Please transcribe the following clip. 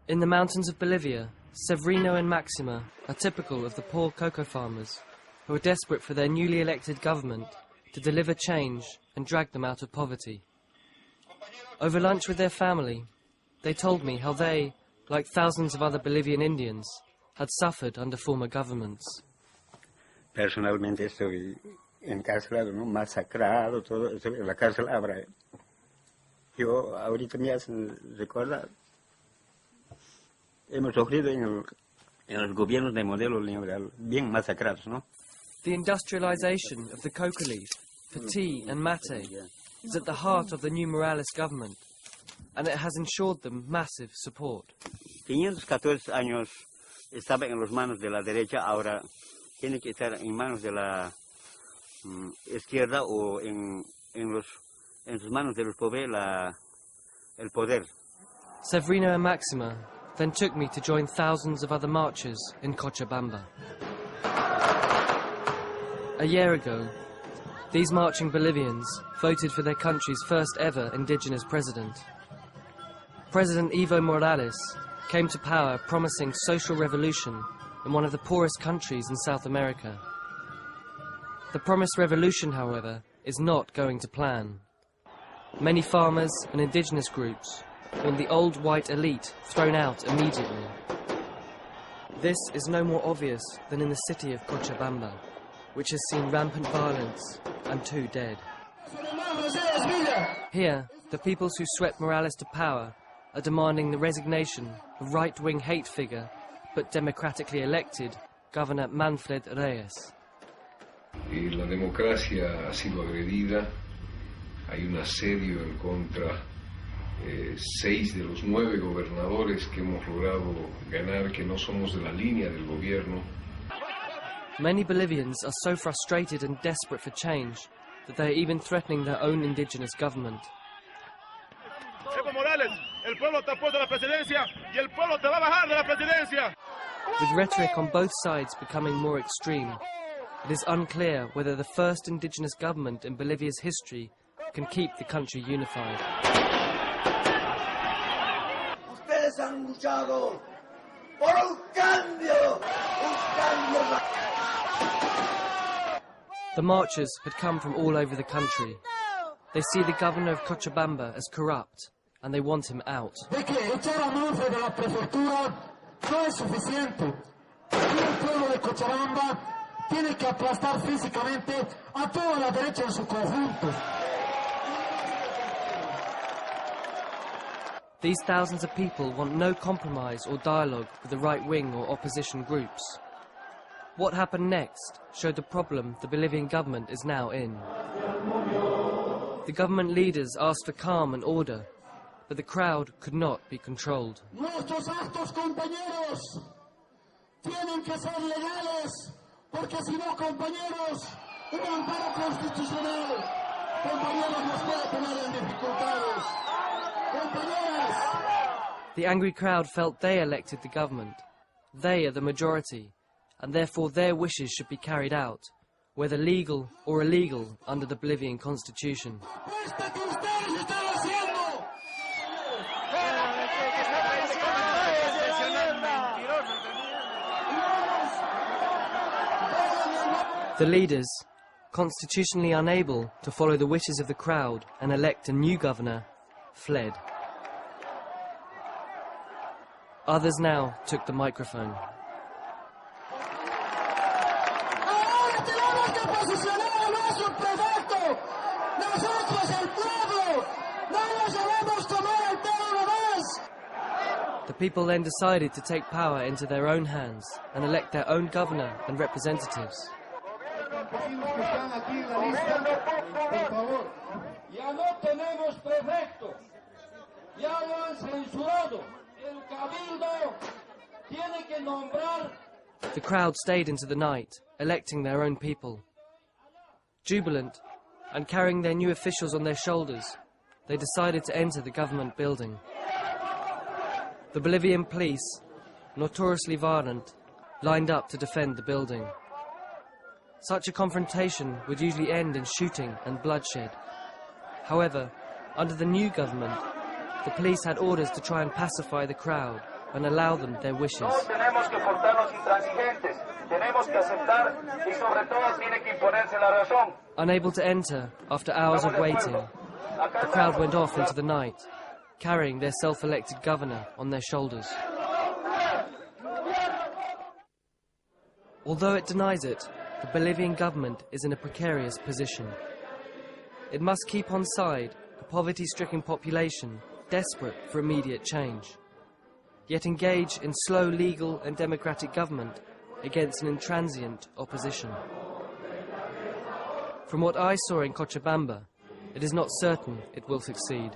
In the mountains of Bolivia, Severino and Maxima are typical of the poor cocoa farmers who are desperate for their newly elected government to deliver change and drag them out of poverty. Over lunch with their family, they told me how they, like thousands of other Bolivian Indians, had suffered under former governments. Personalmente estoy encarcelado, ¿no? Masacrado, todo eso, en la cárcel Abra. Yo ahorita me hace recordar. Hemos sufrido en los gobiernos de modelo neoliberal, bien masacrados, ¿no? The industrialization of the coca leaf for tea and mate is at the heart of the new Morales government, and it has ensured them massive support. 514 años estaba en las manos de la derecha, ahora tiene que estar en manos de la izquierda o en sus manos de los pobres el poder. Severino and Maxima then took me to join thousands of other marchers in Cochabamba. A year ago, these marching Bolivians voted for their country's first ever indigenous president. President Evo Morales came to power promising social revolution in one of the poorest countries in South America. The promised revolution, however, is not going to plan. Many farmers and indigenous groups want the old white elite thrown out immediately. This is no more obvious than in the city of Cochabamba, which has seen rampant violence and 2 dead. Here, the peoples who swept Morales to power are demanding the resignation of right-wing hate figure, but democratically elected, Governor Manfred Reyes. La democracia ha sido agredida, hay un asedio en contra 6 de los 9 gobernadores que hemos logrado ganar, que no somos de la línea del gobierno. Many Bolivians are so frustrated and desperate for change that they are even threatening their own indigenous government. Evo Morales, el pueblo te ha puesto la presidencia y el pueblo te va a bajar de la presidencia. With rhetoric on both sides becoming more extreme, it is unclear whether the first indigenous government in Bolivia's history can keep the country unified. Ustedes han luchado por un cambio. The marchers had come from all over the country. They see the governor of Cochabamba as corrupt, and they want him out. De que echar a Manfred de la prefectura no es suficiente. Aquí el pueblo de Cochabamba tiene que aplastar físicamente a toda la derecha en su conjunto. These thousands of people want no compromise or dialogue with the right-wing or opposition groups. What happened next showed the problem the Bolivian government is now in. The government leaders asked for calm and order, but the crowd could not be controlled. Nuestros actos, compañeros, tienen que ser legales, porque si no, compañeros, un amparo constitucional, compañeros, nos puede poner en dificultades. The angry crowd felt they elected the government. They are the majority, and therefore their wishes should be carried out, whether legal or illegal under the Bolivian constitution. The leaders, constitutionally unable to follow the wishes of the crowd and elect a new governor, fled. Others now took the microphone. The people then decided to take power into their own hands and elect their own governor and representatives. The crowd stayed into the night, electing their own people. Jubilant, and carrying their new officials on their shoulders, they decided to enter the government building. The Bolivian police, notoriously violent, lined up to defend the building. Such a confrontation would usually end in shooting and bloodshed. However, under the new government, the police had orders to try and pacify the crowd and allow them their wishes. Tenemos que portarnos intransigentes. Tenemos que aceptar y sobre todo tiene que imponerse la razón. Unable to enter after hours of waiting, the crowd went off into the night, carrying their self-elected governor on their shoulders. Although it denies it, the Bolivian government is in a precarious position. It must keep on side a poverty-stricken population desperate for immediate change, yet engage in slow legal and democratic government against an intransient opposition. From what I saw in Cochabamba, it is not certain it will succeed.